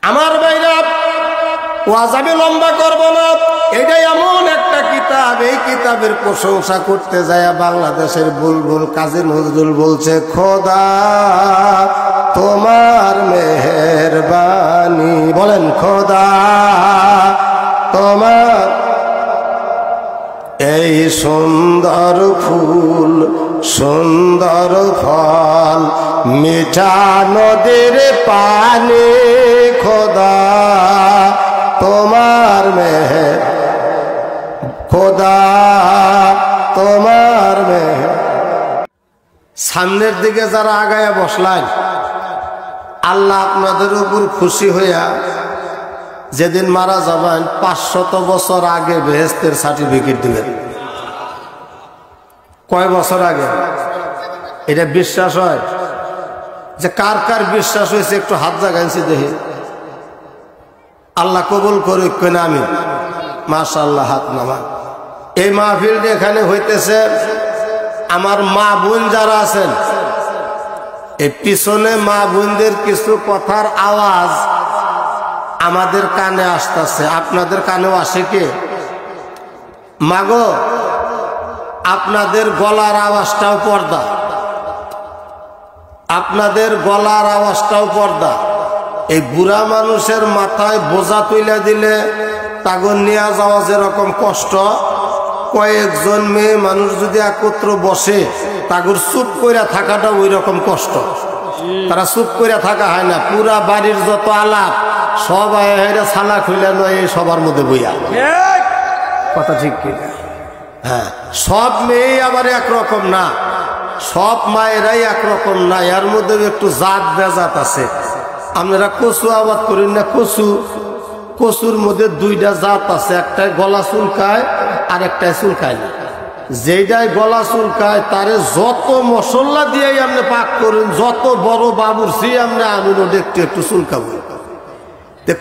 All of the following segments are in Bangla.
আমার ভাইরা ওয়াজ আমি লম্বা করব না, এটাই এমন একটা কিতাব, এই কিতাবের প্রশংসা করতে যায় বাংলাদেশের বুলবুল কাজী নজরুল বলছে, খোদা তোমার মেহেরবানি, বলেন খোদা তোমার এই সুন্দর ফুল সুন্দর ফল মিঠা নদীর পানি, খোদা তোমার মেহের, খোদা তোমার মেহের। সামনের দিকে যারা আগায়া বসলেন, আল্লাহ আপনাদের উপর খুশি হইয়া যেদিন মারা যাবেন 500 বছর আগে বেহেশতের সার্টিফিকেট দিলেন। কয় বছর আগে? এটা বিশ্বাস হয়? যে কার কার বিশ্বাস হয়েছে একটু হাত জাগাইছি দেখি। আল্লাহ কবুল করুক কিনা আমি, মাশাআল্লাহ হাত নামা। এই মাহফিলটি এখানে হইতেছে, আমার মা বোন যারা আছেন, এই পিছনে মা বোনদের কিছু কথার আওয়াজ আমাদের কানে আসতেছে, আপনাদের কানেও আসে কি? মাগো, আপনাদের গলার আওয়াজটাও পর্দা, আপনাদের গলার আওয়াজটাও পর্দা। এই বুড়া মানুষের মাথায় বোঝা তুলে দিলে তাগর নিয়ে যাওয়া যেরকম কষ্ট, কয়েকজন মেয়ে মানুষ যদি একত্র বসে তাগর চুপ করে থাকাটা ওই রকম কষ্ট। তারা চুপ করে থাকা হয় না, পুরা বাড়ির যত আলাপ সব ছালা খুলে নয় সবার মধ্যে বইয়া। কথা ঠিক কিনা? হ্যাঁ, সব মেয়ে আবার একরকম না, সব মায়েরাই একরকম না, এর মধ্যে একটু জাত বেজাত আছে। আপনারা কচু আবাদ করেন না, কচুর মধ্যে দুইটা জাত আছে, একটাই গলা চুলকায় আর একটাই চুলকায় না। যেটাই গলা চুলকায় তারে যত মশলা দিয়ে আপনি পাক করেন, যত বড় বাবুরচি আপনি আমিনও একটু একটু চুলকাবো।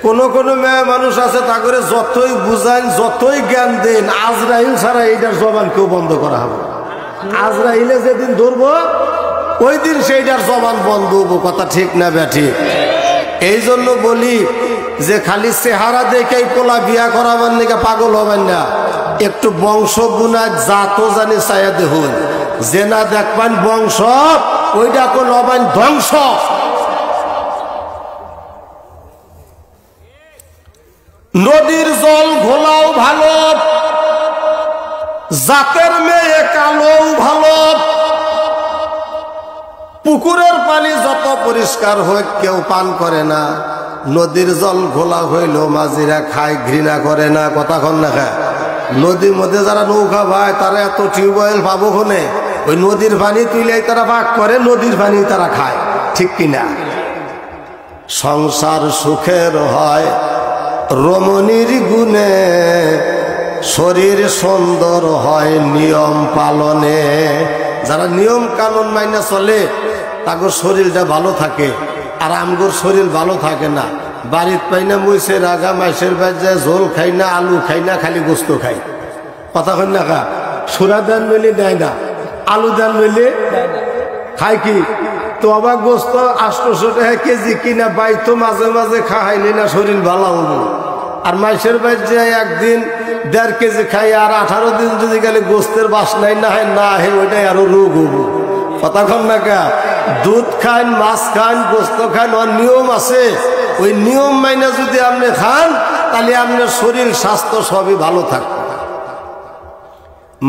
কোন কোন মেয়ে মানুষ আছে তা করে যতই বুঝান যতই জ্ঞান দেন, আজরাইল ছাড়া এইটার জবান কেউ বন্ধ করা হবে। আজরাইলে যেদিন ধরবো ওই দিন সেইটার জবান বন্ধ হবো। কথা ঠিক না ব্যাঠি? এই জন্য বলি যে খালি চেহারা দেখেই পোলা বিয়া করাবার নাকি পাগল হবেন না, একটু বংশ গুণা জাতও জানি চাইয়া দেখুন। যে না দেখবেন বংশ ওইটা কোন হবেন ধ্বংস। নদীর জল ঘোলাও ভালো, জাতের মেয়ে কালোও ভালো। পুকুরের পানি যত পরিষ্কার হয় কেউ পান করে না, নদীর জল ঘোলা হইল মাঝিরা খায়, ঘৃণা করে না। কথা কন না খায়? নদীর মধ্যে যারা নৌকা ভাই তারা এত টিউবওয়েল পাবো কোনে? ওই নদীর পানি তুইলেই তারা পাক করে, নদীর পানি তারা খায়। ঠিক কিনা? সংসার সুখের হয় রমণীর গুণে, শরীর সুন্দর হয় নিয়ম পালনে। যারা নিয়ম কানুন মাইনা চলে তাদের শরীরটা ভালো থাকে, আর আমগোর শরীর ভালো থাকে না। বাড়ির পাই না মুইসে রাগা, মাইসের বাড়ি যায় ঝোল খাই না, আলু খাই না, খালি গোস্ত খাই। কথা কই না কা? সুরা দান মিলে দেয় না, আলু দান মিলে খাই কি? তো আবার গোস্ত 800 টাকা কেজি কিনা বাই তো মাঝে মাঝে খাইলে না শরীর ভালো হবো। আর মাইসের বাড়ি যায় একদিন 1.5 কেজি খাই, আর 18 দিন যদি গেলে গোস্তের বাসনাই না হয় না হে, ওইটাই আরো রোগ হবো। কথা কন না কা? দুধ খান, মাছ খান, গোস্ত খান, ওর নিয়ম আছে। ওই নিয়ম মাইনা যদি আপনি খান তাহলে আপনার শরীর স্বাস্থ্য সবই ভালো থাকবে।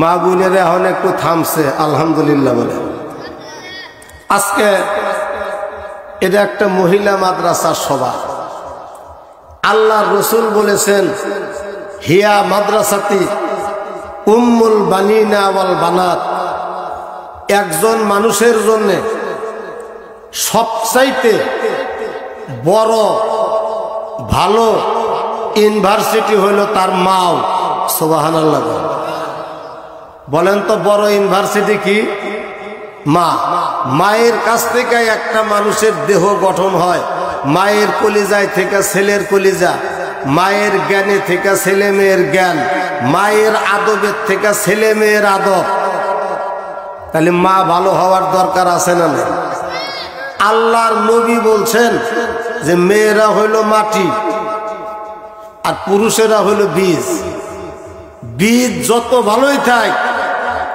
মা বোনেরা এখন একটু থামছে, আলহামদুলিল্লাহ বলে। আজকে এটা একটা মহিলা মাদ্রাসার সভা। আল্লাহ রসুল বলেছেন, হিয়া মাদ্রাসাতি উম্মুল বানিনা ওয়াল বানাত। একজন মানুষের জন্য সবচাইতে বড় ভালো ইউনিভার্সিটি হইল তার মাও। সুবহানাল্লাহ বলেন তো, বড় ইউনিভার্সিটি কি? মা। মায়ের কাছ থেকে একটা মানুষের দেহ গঠন হয়। মায়ের কলিজায় থেকে ছেলের কলিজা, মায়ের জ্ঞানে থেকে ছেলে মেয়ের জ্ঞান, মায়ের আদবের থেকে ছেলে মেয়ের আদব। তাহলে মা ভালো হওয়ার দরকার আছে না? আল্লাহর নবী বলছেন যে মেয়েরা হইল মাটি আর পুরুষেরা হইল বীজ। বীজ যত ভালোই থাক,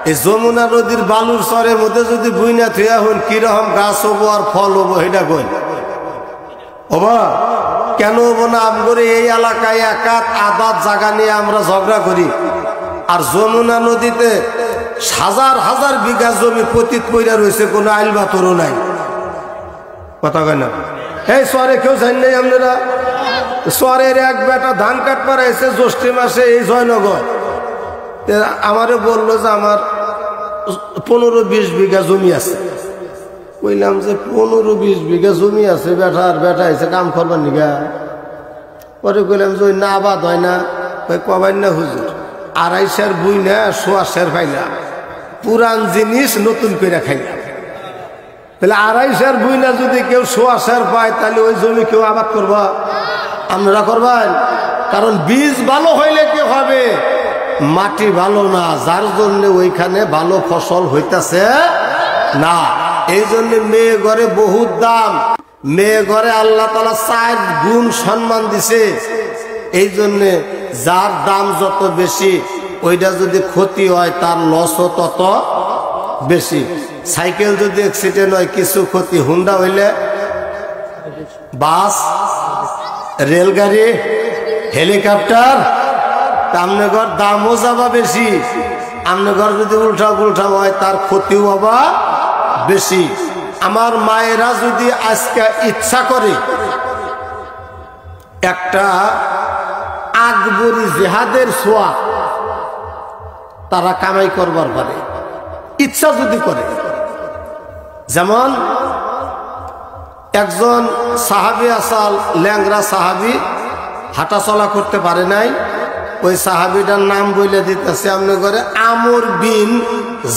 এই যমুনা নদীর বালুর চরের মধ্যে যদি বুইনা থুয়া হন কিরকম গাছ হবো আর ফল হবো এটা কই ওবা কেন হবো না? আমগরে এই এলাকায় একাত আদাত জায়গা নিয়ে আমরা ঝগড়া করি, আর যমুনা নদীতে হাজার হাজার বিঘা জমি পতিত পইরা রয়েছে, কোনো আইল বাতরও নাই। কথা কয় না? এই চরে কেউ জান নাই আপনারা? চরের এক বেটা ধান কাটবার এসে জ্যৈষ্ঠ মাসে এই জয়নগর আমারে বললো যে আমার 15-20 বিঘা জমি আছে। কইলাম যে 15-20 বিঘা জমি আছে, বেটা এসে কাম করবার নিগা। পরে কইলাম যে ওই না আবাদ হয় না, কবাই না হুজুর 2.5 বুই না 1.25 পাইলাম, পুরান জিনিস নতুন করে খাইলাম। তাহলে 2.5 বুই না যদি কেউ 1.25 পায় তাহলে ওই জমি কেউ আবাদ করবা? আপনারা করবেন? কারণ বীজ ভালো হইলে কি হবে? মাটি ভালো না, যার জন্য ওইখানে ভালো ফসল হইতাছে না। এই জন্য মেয়ে ঘরে বহুত দাম, মেয়ে ঘরে আল্লাহ তাআলা 4 গুণ সম্মান দিছে। এই জন্য যার দাম যত বেশি ওইটা যদি ক্ষতি হয় তার লসও তত বেশি। সাইকেল যদি অ্যাক্সিডেন্ট হয় কিছু ক্ষতি, হুন্ডা হইলে, বাস, রেলগাড়ি, হেলিকপ্টার, আমনে ঘর দামও যাবা বেশি। আমনে ঘর যদি উল্টা হয় তার ক্ষতিও হবা বেশি। আমার মায়েরা যদি আজকে ইচ্ছা করে একটা আকবরী জিহাদের ছোঁয়া তারা কামাই করবার পারে, ইচ্ছা যদি করে। যেমন একজন সাহাবী আসাল, ল্যাংরা সাহাবী, হাঁটা চলা করতে পারে নাই। ওই সাহাবীটার নাম বলে দিতেছে আমনে করে আমর বিন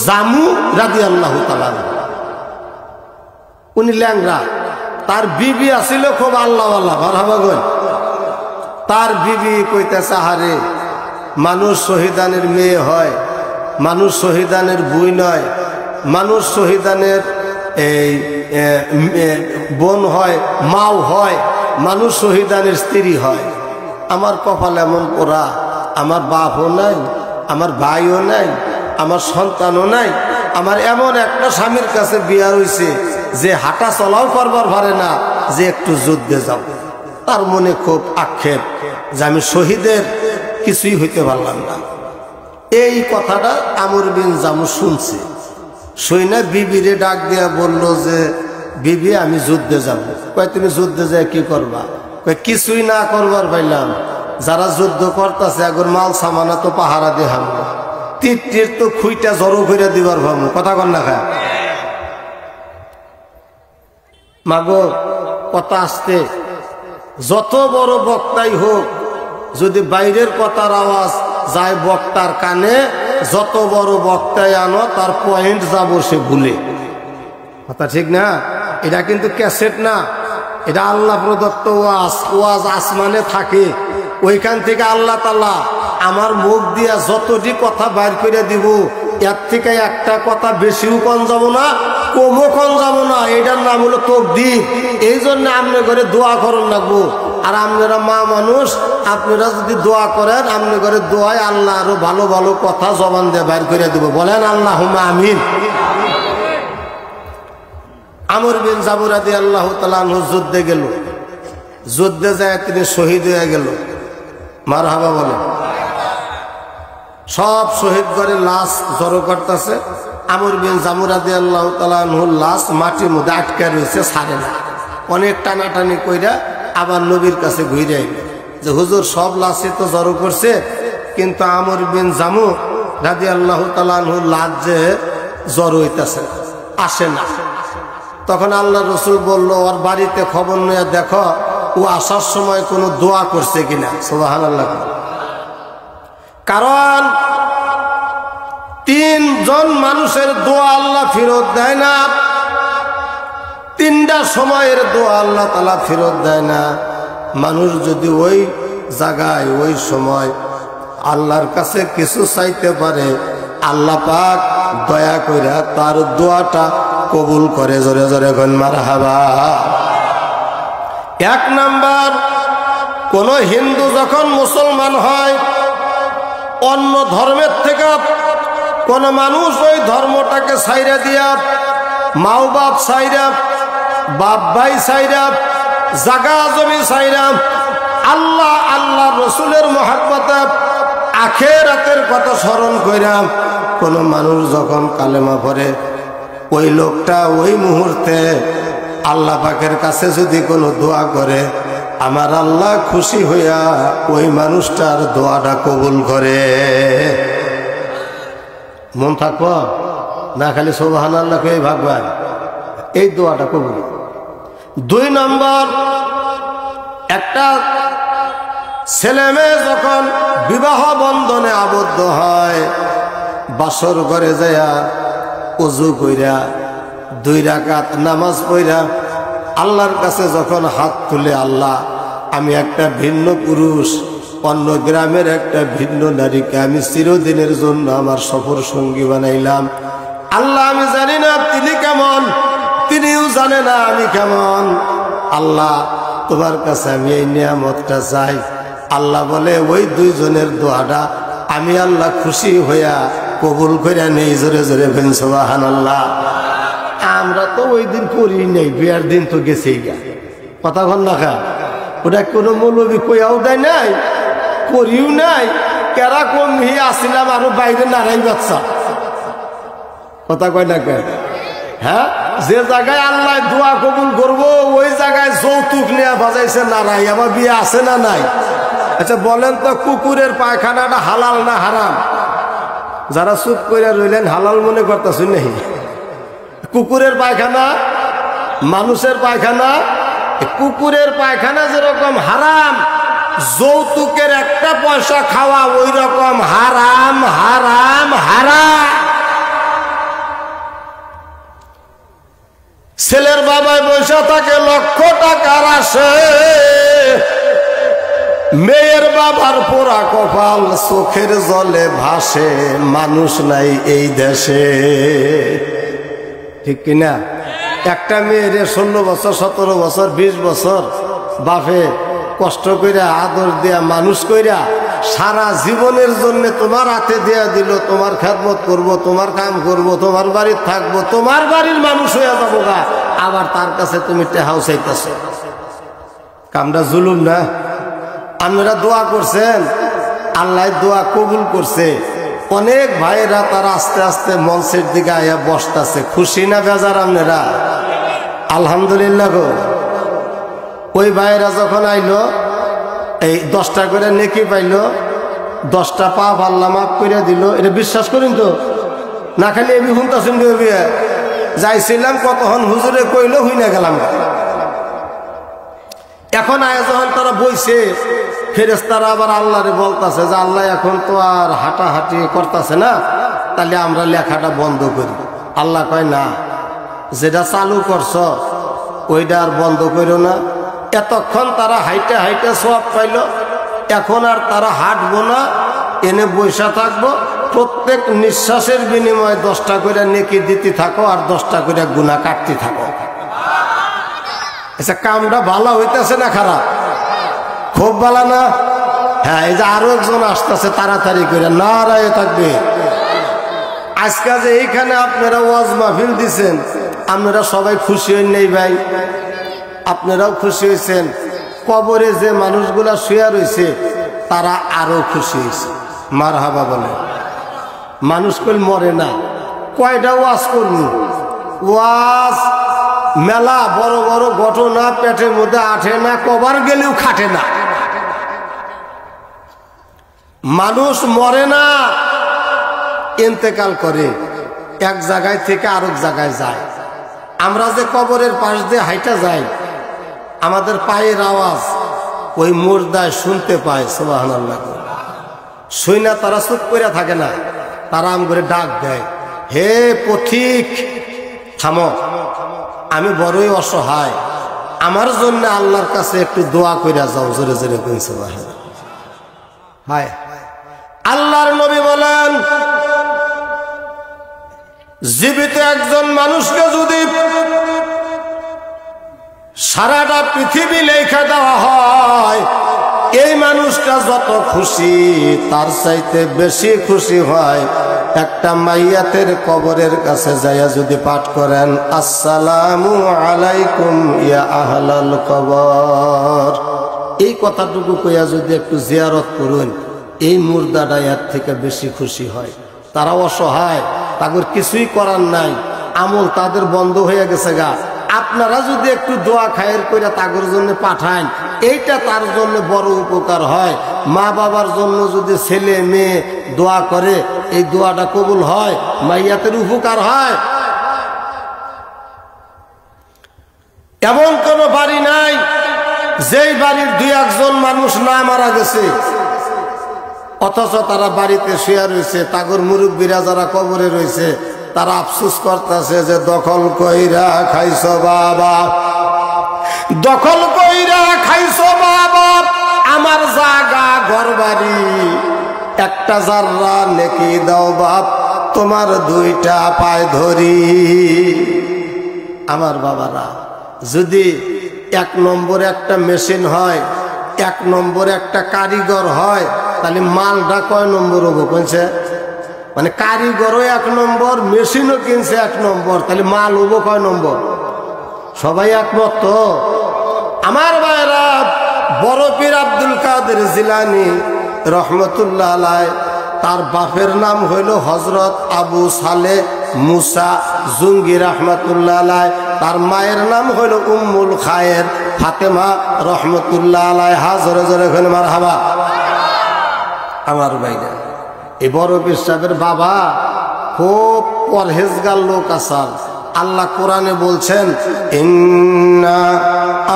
জামু রাদিয়াল্লাহু তাআলা। উনি ল্যাংরা, তার বিবি আছিল খুব আল্লাহওয়ালা, মারহাবা গো। তার বিবি কইতেছে হারে মানুষ শহীদানের মেয়ে হয়, মানুষ শহীদানের বুই নয়, মানুষ শহীদানের এই বোন হয়, মাও হয়, মানুষ শহীদানের স্ত্রী হয়। আমার কপাল এমন পোড়া, আমার বাপও নাই, আমার ভাইও নাই, আমার সন্তানও নাই। আমার এমন একটা স্বামীর কাছে বিয়া হইছে যে হাঁটা চলাও করবার পারে না, যে একটু যুদ্ধে যাব। তার মনে খুব আক্ষেপ যে আমি শহীদের কিছুই হইতে পারলাম না। এই কথাটা আমর বিন জামু শুনছে, শুই না বিবিরে ডাক দিয়া বলল যে বিবি আমি যুদ্ধে যাব। কয় তুমি যুদ্ধে যায় কি করবা? কয় কিছুই না করবার পাইলাম, যারা যুদ্ধ করতেছে এখন মাল সামানা তো পাহারা দিয়ে হামলো, তীর তো খুইটা জড়ো করে দিবার ভাবো। কথা কন না খায় মাগো, কথা আসতে। যত বড় বক্তাই হোক, যদি বাইরের কথার আওয়াজ যায় বক্তার কানে, যত বড় বক্তাই আনো তার পয়েন্ট যাব সে ভুলে। কথা ঠিক না? এটা কিন্তু ক্যাসেট না, এটা আল্লাহ প্রদত্ত ওয়াজ। ওয়াজ আসমানে থাকে, ওইখান থেকে আল্লাহ তাআলা আমার মুখ দিয়া যতটি কথা বাইর করে দিব, এর থেকে একটা কথা বেশিও কম যাব না, কমও কম যাব না। এটার নাম হলো তকদির। এই জন্য আপনি ঘরে দোয়া করুন লাগবো। আর আপনারা মা মানুষ, আপনারা যদি দোয়া করেন, আপনি ঘরে দোয়ায় আল্লাহ আরো ভালো ভালো কথা জবান দিয়ে বাইর করে দিব। বলেন আল্লাহুম্মা আমিন। আমর বিন জামু রাদিয়াল্লাহু তাআলা আনহু যুদ্ধে গেল, যুদ্ধে যায় তিনি শহীদ হয়ে গেল। মারহাবা বলেন। সব শহীদ করে লাশ জড়ো করতেছে। আমর বিন জামু রাদিয়াল্লাহু তাআলা আনহুর লাশ মাটির মধ্যে আটকে রয়েছে, ছাড়ে না। অনেক টানাটানি কইরা আবার নবীর কাছে ঘুরে আইল যে হুজুর সব লাশে তো জড়ো করছে, কিন্তু আমর বিন জামু রাদিয়াল্লাহু তাআলা আনহুর লাশ যে জড়ো হইতেছে, আসে না। তখন আল্লাহ রসুল বলল ওর বাড়িতে খবর নিয়ে দেখো ও আসার সময় কোনো দোয়া করছে কিনা। সুবহানাল্লাহ। কারণ 3 জন মানুষের দোয়া আল্লাহ ফেরত দেয় না, 3টা সময়ের দোয়া আল্লাহ তাআলা ফেরত দেয় না। মানুষ যদি ওই জায়গায় ওই সময় আল্লাহর কাছে কিছু চাইতে পারে, আল্লাহ পাক দয়া কইরা তার দোয়াটা কবুল করে। জোরে জোরে কোন মারহাবা। এক নাম্বার, কোন হিন্দু যখন মুসলমান হয়, অন্য ধর্মের থেকে কোন মানুষ ওই ধর্মটাকে ছাইরা দিয়া, মাও বাপ ছাইরা, বাপ ভাই ছাইরা, জাগা জমি ছাইরা, আল্লাহ আল্লাহ রসুলের মহাব্বতে আখিরাতের কথা স্মরণ কইরা কোন মানুষ যখন কালেমা পড়ে, ওই লোকটা ওই মুহূর্তে আল্লাহ পাকের কাছে যদি কোনো দোয়া করে, আমার আল্লাহ খুশি হইয়া ওই মানুষটার দোয়াটা কবুল করে। মন থাকবো না, খালি সুবহানাল্লাহ কই ভাগবান, এই দোয়াটা কবুল। দুই নম্বর, একটা ছেলে মেয়ে যখন বিবাহ বন্ধনে আবদ্ধ হয়, বাসর ঘরে যায়া ওযু কইরা 2 রাকাত নামাজ পড়া আল্লাহর কাছে যখন হাত তুলে, আল্লাহ আমি একটা ভিন্ন পুরুষ, অন্য গ্রামের একটা ভিন্ন নারীকে আমি চিরদিনের জন্য আমার সফর সঙ্গী বানাইলাম। আল্লাহ আমি জানি না তিনি কেমন, তিনিও জানে না আমি কেমন। আল্লাহ তোমার কাছে আমি এই নিয়ামতটা চাই। আল্লাহ বলে ওই 2 জনের দোয়াটা আমি আল্লাহ খুশি হইয়া কবুল কইরা নেই। জোরে জোরে বলেন সুবহানাল্লাহ। আমরা তো ওই দিন করি নাই, বিয়ার দিন তো গেছেই গা, কথা কন না খা। ওটা কোনো মৌলবী কইয়াও দেয় নাই, করিও নাই, কেরা কম হিয়ে আসছিলাম আরো বাইরে নারাই বাচ্চা, কথা কয় না কে? হ্যাঁ, যে জায়গায় আল্লাহ দোয়া কবুল করবো ওই জায়গায় যৌতুক নেওয়া বাজাইছে নারাই। আমার বিয়ে আছে না নাই? আচ্ছা বলেন তো, কুকুরের পায়খানাটা হালাল না হারাম? যারা চুপ করে রইলেন হালাল মনে করতেছেন নাকি? কুকুরের পায়খানা, মানুষের পায়খানা, কুকুরের পায়খানা যেরকম হারাম, যৌতুকের একটা পয়সা খাওয়া ওই রকম হারাম হারাম হারাম। ছেলের বাবায় পয়সা থাকে লক্ষ টাকার আসে, মেয়ের বাবার পোড়া কপাল চোখের জলে ভাসে, মানুষ নাই এই দেশে, ঠিক কিনা? একটা মেয়ের 16 বছর 17 বছর 20 বছর বাপে কষ্ট কইরা আদর দিয়া মানুষ কইরা সারা জীবনের জন্য তোমার হাতে দিয়া দিল, তোমার খেদমত করব, তোমার কাম করব, তোমার বাড়ির থাকবো, তোমার বাড়ির মানুষ হইয়া যাবো গা, আবার তার কাছে তুমি টেহাও চাইতেছ। কামটা জুলুম না? আপনারা দোয়া করছেন, আল্লাহ দোয়া কবুল করছে। অনেক ভাইয়েরা তারা আস্তে আস্তে মঞ্চের দিকে আয়া বসতেছে, খুশি না বেজার আপনারা? আলহামদুলিল্লাহ গো। ওই ভাইয়েরা যখন আইলো, এই 10টা করে নেকি পাইলো, 10টা পাপ আল্লাহ মাফ করে দিল, এটা বিশ্বাস করেন তো? না খালি এমনি শুনতেছেন যাইছিলাম কতক্ষণ হুজুরে কইলো হই না গেলাম। এখন আয়া যখন তারা বইছে, ফেরেশতারা আবার আল্লাহরে বলতেছে যে আল্লাহ এখন তো আর হাঁটাহাঁটি করতেছে না, তাহলে আমরা লেখাটা বন্ধ করি। আল্লাহ কয় না, যেটা চালু করছ ওইটা আর বন্ধ করো না। এতক্ষণ তারা হাইটে হাইটে সওয়াব পাইল, এখন আর তারা হাঁটবো না, এনে বৈশা থাকবো, প্রত্যেক নিঃশ্বাসের বিনিময়ে 10টা করে নেকি দিতে থাকো আর 10টা করে গুনাহ কাটতে থাকো। আচ্ছা, কামটা ভালো হইতেছে না খারাপ? খুব ভালো না? হ্যাঁ, এই যে আরো একজন আসতেছে, তাড়াতাড়ি করে নারায়ে তাকবীর। আজকে যে এইখানে আপনারা ওয়াজ মাহফিল দিচ্ছেন, আপনারা সবাই খুশি হন নাই ভাই? আপনারাও খুশি হয়েছেন। কবরে যে মানুষগুলা শুয়ে রয়েছে তারা আরো খুশি হয়েছে। মারহাবা বলে। মানুষ কইল মরে না, কয়টা ওয়াজ করবো? ওয়াজ মেলা বড় বড় ঘটনা পেটের মধ্যে আঠে না, কবার গেলেও খাটে না। মানুষ মরে না, ইন্তেকাল করে, এক জায়গায় থেকে আরেক জায়গায় যায়। আমরা যে কবরের পাশ দিয়ে হাইটা যাই, আমাদের পায়ের আওয়াজ ওই মুর্দায় শুনতে পায়। সুবহানাল্লাহ। শুইনা তারা চুপ করে থাকে না, তারা আম করে ডাক দেয়, হে পথিক থামো, আমি বড়ই অসহায়, আমার জন্য আল্লাহর কাছে একটু দোয়া কইরা যাও। জোরে জোরে কইন সুবহানাল্লাহ। হায় আল্লাহর নবী বলেন, জীবিত একজন মানুষকে যদি সারাটা পৃথিবী লেখা দেওয়া হয়, এই মানুষটা যত খুশি তার চাইতে বেশি খুশি হয় একটা মাইয়াতের কবরের কাছে যাইয়া যদি পাঠ করেন, আসসালামু আলাইকুম ইয়া আহলাল কবর। এই কথাটুকু কইয়া যদি একটু জিয়ারত করুন, এই মুর্দাটা এর থেকে বেশি খুশি হয়। তারা অসহায়, তাদের কিছুই করার নাই, আমল তাদের বন্ধ হয়ে গেছে গা। আপনারা যদি একটু দোয়া খায়ের করে তাদের জন্য পাঠান, এইটা তার জন্য বড় উপকার হয়। মা বাবার জন্য যদি ছেলে মেয়ে দোয়া করে, এই দোয়াটা কবুল হয়, মাইয়াতের উপকার হয়। এমন কোন বাড়ি নাই যেই বাড়ির দুই একজন মানুষ না মারা গেছে, অথচ তারা বাড়িতে শুয়ে রয়েছে। তাগর মুরব্বীরা যারা কবরে রয়েছে তারা আফসোস করতেছে যে দখল কইরা খাইছো বাবা, দখল কইরা খাইছো বাবা আমার জায়গা ঘর বাড়ি, একটা জাররা নেকি দাও বাপ তোমার দুইটা পায় ধরি। আমার বাবারা, যদি এক নম্বরে একটা মেশিন হয়, এক নম্বরে একটা কারিগর হয়, তাহলে মালটা কয় নম্বর হবো কইছে? মানে কারিগরও এক নম্বর, মেশিনও কিনছে এক নম্বর, তাহলে মাল হবো কয় নম্বর? সবাই একমত তো? আমার ভাইরা, বড় পীর আব্দুল কাদের জিলানী রহমতুল্লাহ আলাইহি, তার বাপের নাম হইল হযরত আবু সালেহ মুসা জুঙ্গি রহমতুল্লাহ আলাইহি, তার মায়ের নাম হইল উম্মুল খায়ের ফাতেমা রহমতুল্লাহ আলাইহা। জোরে জোরে কইলেন মারহাবা। আমার ভাইরা, এই বড় পীর সাহেবের বাবা খুব পরহেজগার লোক আসার। আল্লাহ কোরআনে বলছেন, ইন্না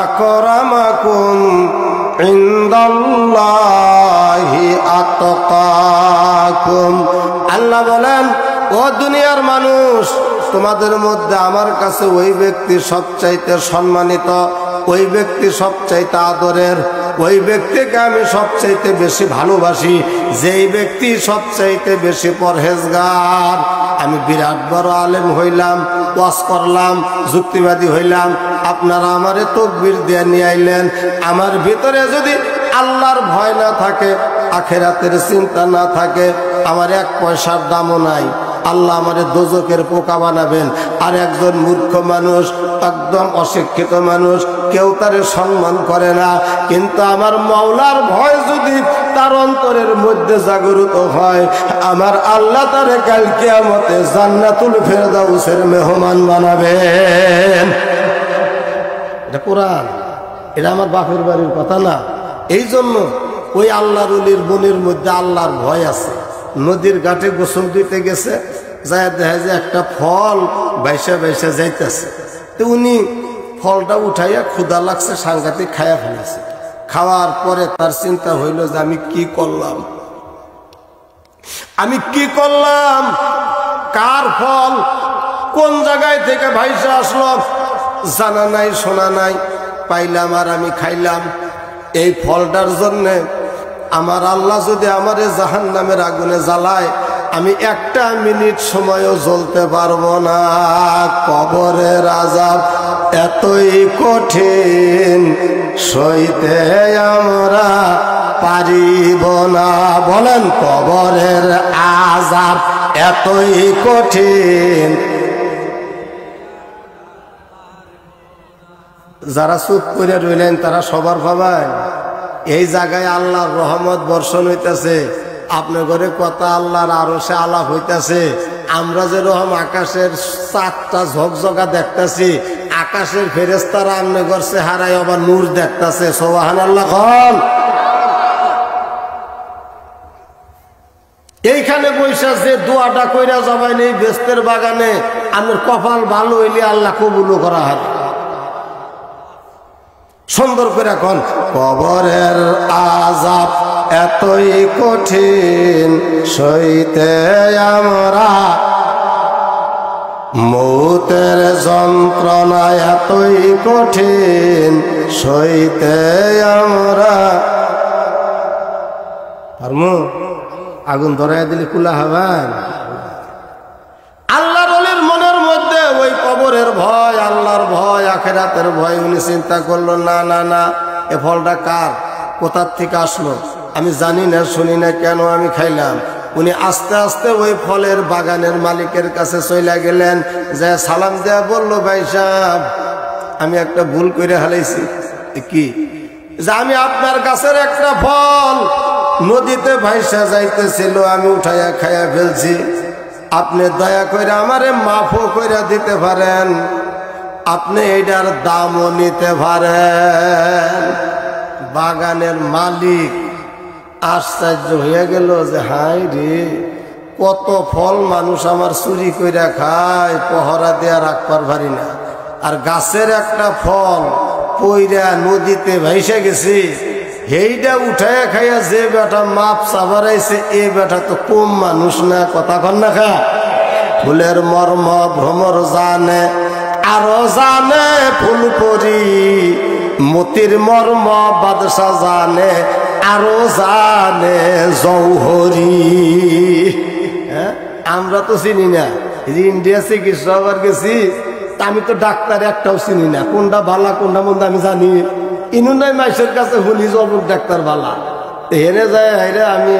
আকরামাকুম ইনদাল্লাহি আতকাকুম। আল্লাহ বলেন, ও দুনিয়ার মানুষ, তোমাদের মধ্যে আমার কাছে ওই ব্যক্তি সবচাইতে সম্মানিত, ওই ব্যক্তি সবচাইতে আদরের, ওই ব্যক্তিকে আমি সবচাইতে বেশি ভালোবাসি, যেই ব্যক্তি সবচাইতে বেশি পরহেজগার। আমি বিরাট বড় আলেম হইলাম, ওয়াজ করলাম, যুক্তিবাদী হইলাম, আপনারা আমারে তাকবীর দিয়ে নিয়ে আইলেন, আমার ভিতরে যদি আল্লাহর ভয় না থাকে, আখিরাতের চিন্তা না থাকে, আমার এক পয়সার দামও নাই। আল্লাহ আমারে দোজকের পোকা বানাবেন। আর একজন মূর্খ মানুষ, একদম অশিক্ষিত মানুষ, কেউ তারে সম্মান করে না, কিন্তু আমার মাওলার ভয় যদি তার অন্তরের মধ্যে জাগরিত হয়, আমার আল্লাহ তারে কাল কিয়ামতে জান্নাতুল ফেরদাউসের মেহমান বানাবেন। এটা কোরআন, এটা আমার বাপের বাড়ির কথা না। এই জন্য ওই আল্লাহর ওলির বনের মধ্যে আল্লাহর ভয় আছে। নদীর ঘাটে গোসল দিতে গেছে, যায় দেখা যায় একটা ফল বাইসা বাইসা যাইতেছে, তো উনি ফলটা উঠাইয়া ক্ষুধা লাগছে সাংঘাতিক খাইয়া ফেলেছে। খাওয়ার পরে তার চিন্তা হইল যে আমি কি করলাম, আমি কি করলাম, কার ফল কোন জায়গায় থেকে ভাইসা আসলো জানা নাই শোনা নাই, পাইলাম আর আমি খাইলাম। এই ফলটার জন্যে আমার আল্লাহ যদি আমারে জাহান্নামের আগুনে জ্বালায়, আমি একটা মিনিট সময়ও জ্বলতে পারবো না। কবরের আযাব এতই কঠিন, সইতে আমরা পারিব না। বলেন, কবরের আযাব এতই কঠিন। যারা চুপ করে রইলেন তারা সবার ভাবায় এই জায়গায় আল্লাহর রহমত বর্ষণ হইতেছে, আপনার ঘরে কথা আল্লাহর আরশে আলাপ হইতেছে। আমরা যেরকম আকাশের চাঁদটা ঝকঝকা দেখতেছি, আকাশের ফেরেশতারা আমনে ঘর চেহারায় আবার নূর দেখতেছে। সুবহানাল্লাহ খান। এইখানে বৈশা যে দোয়াটা কইরা যাবেন এই বেস্তের বাগানে, আমার কপাল ভালো হইলে আল্লাহ কবুল করা হয়। সুন্দর করে এখন, কবরের আযাব এতই কঠিন, সইতে আমরা মৌতের যন্ত্রণা এতই কঠিন, সইতে আমরা পারমু। আগুন ধরাই দিলে কুলা হবেন। আল্লাহর ওলির মনের মধ্যে ওই কবর কবরের ভয়, আল্লাহর ভয়, আখিরাতের ভয়। উনি চিন্তা করলো না না না, এ ফলটা কার, কোথার থেকে আসলো, আমি জানি না, শুনি না, কেন আমি খাইলাম। উনি আস্তে আস্তে ওই ফলের বাগানের মালিকের কাছে চলে গেলেন, যে সালাম দেয়া বলল, ভাই সাহেব আমি একটা ভুল করে হালাইছি। কি? যে আমি আপনার গাছের একটা ফল নদীতে ভাইসা যাইতেছিল, আমি উঠাইয়া খাইয়া ফেলছি, আপনি দয়া করে আমারে মাফও করে দিতে পারেন, আপনি এইটার দামও নিতে পারেন। বাগানের মালিক আশ্চর্য হয়ে গেল যে হাই রে, কত ফল মানুষ আমার চুরি কইরা খায়, পহরা দেয়া রাখবার পারি না, আর গাছের একটা ফল পইরা নদীতে ভাইসা গেছে, সেইটা উঠাইয়া খাইয়া যে বেটা মাপ চাবারাইছে, এ বেটা তো কম মানুষ না। কথা কন না খা। ফুলের মর্ম ভ্রমর জানে, আরো জানে ফুলপরি, মতির মর্ম বাদশা জানে, আরো জানে জৌহরি। হ্যাঁ, আমরা তো চিনি না। ইন্ডিয়া চিকিৎসা আবার গেছি, আমি তো ডাক্তার একটাও চিনি না, কোনটা ভালা কোনটা মন্দ আমি জানি। ইনু নাই মাইসের কাছে হুলি জবর ডাক্তার ভালা, হেরে যায় হেরে। আমি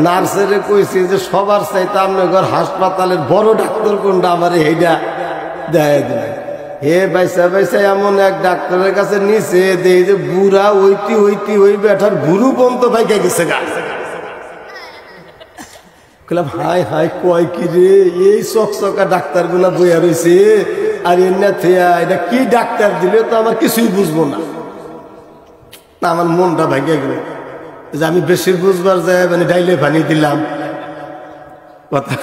নার্সেরে কইছি যে সবার চাইতে আপনার ঘর হাসপাতালের বড় ডাক্তার কোনটা, আমার এইটা দেয় দেয়। হে বাইসা বাইসা এমন এক ডাক্তারের কাছে নিচে দেই যে বুড়া ওইটি ওইটি ওই বেটার গুরু পর্যন্ত ভাইকে গেছে গা। বললাম হাই হাই, কয় কি রে, এই চকচকা ডাক্তার গুলা বইয়া রয়েছে, আর এমনি থেয়া এটা কি ডাক্তার দিলে তো আমার কিছুই বুঝবো না। আমার মনটা ভাইকে গেল যে আমি বেশি বুঝবার যায় মানে ডাইলে পানি দিলাম কথা।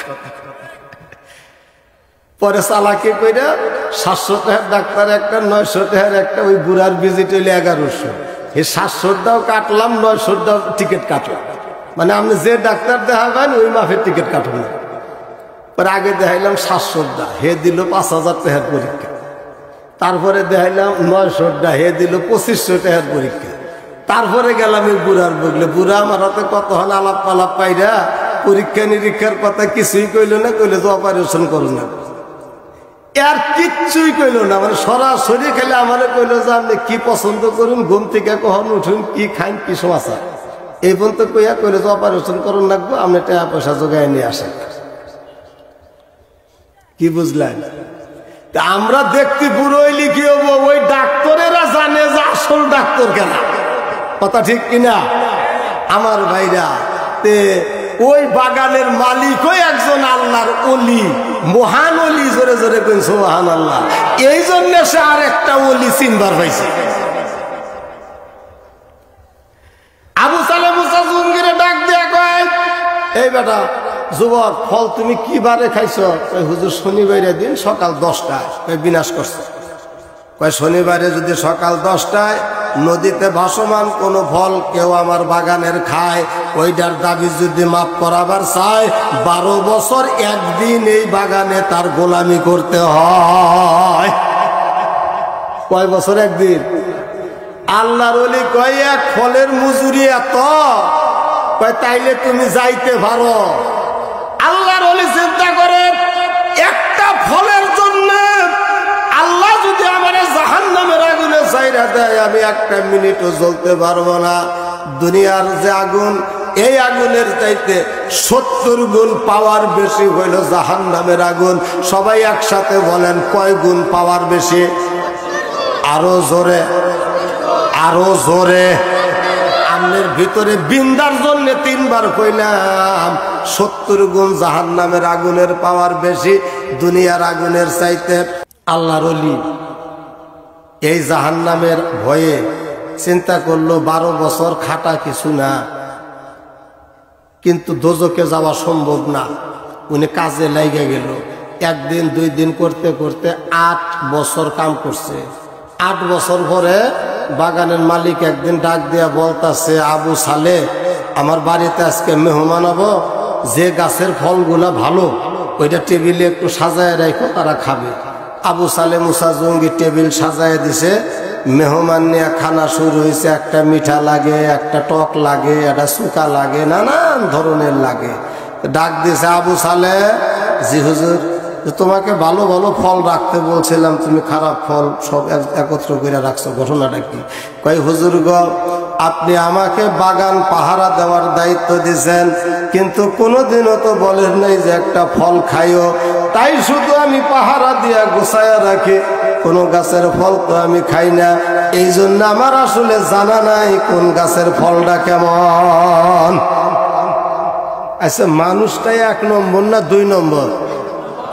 পরে চালাকি কইরা 700 টাকার ডাক্তার একটা, 900 টাকার একটা, ওই বুড়ার ভিজিট হইলে 1100। এই 700টাও কাটলাম, 900টাও টিকিট কাটলাম। মানে আপনি যে ডাক্তার দেখাবেন ওই মাফের টিকিট কাটুন না। পরে আগে দেখাইলাম 700টা, হে দিল 5000 টাকার পরীক্ষা। তারপরে দেখাইলাম 900টা, হে দিল 2500 টাকার পরীক্ষা। তারপরে গেলাম এই বুড়ার বগলে, বুড়া আমার হাতে কত হল আলাপ পালাপ পাইরা পরীক্ষা নিরীক্ষার কথা কিছুই কইল না, কইলে যে অপারেশন করুন না, আর কিচ্ছুই কইল না। মানে সরাসরি খেলে আমারে কইল যে আপনি কি পছন্দ করুন, ঘুম থেকে কখন উঠুন, কি খান, কি সমাচার, এই পর্যন্ত কইয়া কইলে যে অপারেশন করুন লাগবো, আপনি টাকা পয়সা জোগায় নিয়ে আসেন। কি বুঝলেন? আমরা দেখতে বুড়ো হইলি কি হবো, ওই ডাক্তারেরা জানে যে আসল ডাক্তার কেনা। কথা ঠিক কিনা আমার ভাইরা? তে ওই বাগানের মালিক ওই একজন আল্লাহর ওলি, মহান ওলি, জোরে জোরে কইন সুবহানাল্লাহ। এই জন্য সে আর একটা ওলি চিনবার পাইছে। আবু সালেহ মুসা জুঙ্গিরে ডাক দিয়া কয়, এই বেটা যুবক, ফল তুমি কি বারে খাইছো? কয় হুজুর শনিবারের দিন সকাল 10টায়। কয় বিনাশ করছে। কয় শনিবারে যদি সকাল 10টায় নদীতে ভাসমান কোন ফল কেউ আমার বাগানের খায়, ওইটার দাবি যদি মাফ করাবার চায়, 12 বছর একদিন এই বাগানে তার গোলামি করতে হয়। কয় বছর একদিন? আল্লাহর ওলি কয় এক ফলের মজুরি এত। কয় তাইলে তুমি যাইতে পারো। আল্লাহর ওলি চিন্তা করে, একটা ফলের জন্য আল্লাহ যদি আমার জাহান্নামের আগুনে ছাইরা দেয়, আমি একটা মিনিটও জ্বলতে পারবো না। দুনিয়ার যে আগুন, এই আগুনের চাইতে 70 গুণ পাওয়ার বেশি হইল জাহান্নামের আগুন। সবাই একসাথে বলেন, কয় গুণ পাওয়ার বেশি? আরো জোরে, আরো জোরে। আমনের ভিতরে বিন্দার জন্য 3 বার কইলাম, 70 গুণ জাহান্নামের আগুনের পাওয়ার বেশি দুনিয়ার আগুনের চাইতে। আল্লাহর ওলি এই জাহান্নামের ভয়ে চিন্তা করলো 12 বছর খাটা কিছু না, কিন্তু দোজকে যাওয়া সম্ভব না। উনি কাজে লাইগা গেল। 1 দিন 2 দিন করতে করতে 8 বছর কাম করছে। 8 বছর পরে বাগানের মালিক একদিন ডাক দিয়া বলতাছে, আবু সালে, আমার বাড়িতে আজকে মেহমান হবো, যে গাছের ফলগুলা ভালো ওইটা টেবিলে একটু সাজায় রাখো, তারা খাবে। আবু সালে মুসা জঙ্গি টেবিল সাজায় দিছে। মেহমান নিয়ে খানা শুরু হয়েছে। একটা মিঠা লাগে, একটা টক লাগে, একটা শুকা লাগে, নানান ধরনের লাগে। ডাক দিছে, আবু সালে। জি হুজুর। যে তোমাকে ভালো ভালো ফল রাখতে বলছিলাম, তুমি খারাপ ফল সব একত্র করে রাখছো, ঘটনাটা কি? কয় হুজুর গো, আপনি আমাকে বাগান পাহারা দেওয়ার দায়িত্ব দিয়েছেন, কিন্তু কোনোদিনও তো বলেন নাই যে একটা ফল খাইও, তাই শুধু আমি পাহারা দিয়া গোছায়া রাখি, কোনো গাছের ফল তো আমি খাই না। এই জন্য আমার আসলে জানা নাই কোন গাছের ফলটা কেমন। আচ্ছা, মানুষটাই 1 নম্বর না 2 নম্বর?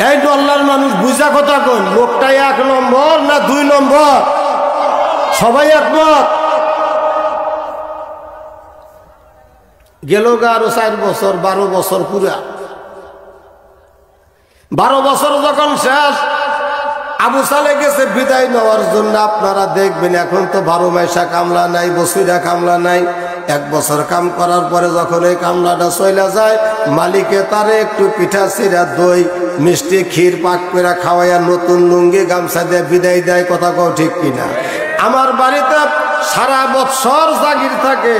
এই আল্লাহর মানুষ বুঝা কথা কোন, লোকটাই 1 নম্বর না 2 নম্বর? সবাই একমত? গেল গা আরো 4 বছর, 12 বছর পুরা। 12 বছর যখন শেষ, আবু সালে গেছে বিদায় নেওয়ার জন্য। আপনারা দেখবেন এখন তো 12 মাসা কামলা নাই, বছরা কামলা নাই। 1 বছর কাম করার পরে যখন এই কামলাটা চলে যায়, মালিকে তারে একটু পিঠা চিরা, দই মিষ্টি ক্ষীর পাক করে খাওয়াইয়া নতুন লুঙ্গি গামছা দিয়ে বিদায় দেয়। কথা কও ঠিক কিনা? আমার বাড়িতে সারা বছর জাগির থাকে,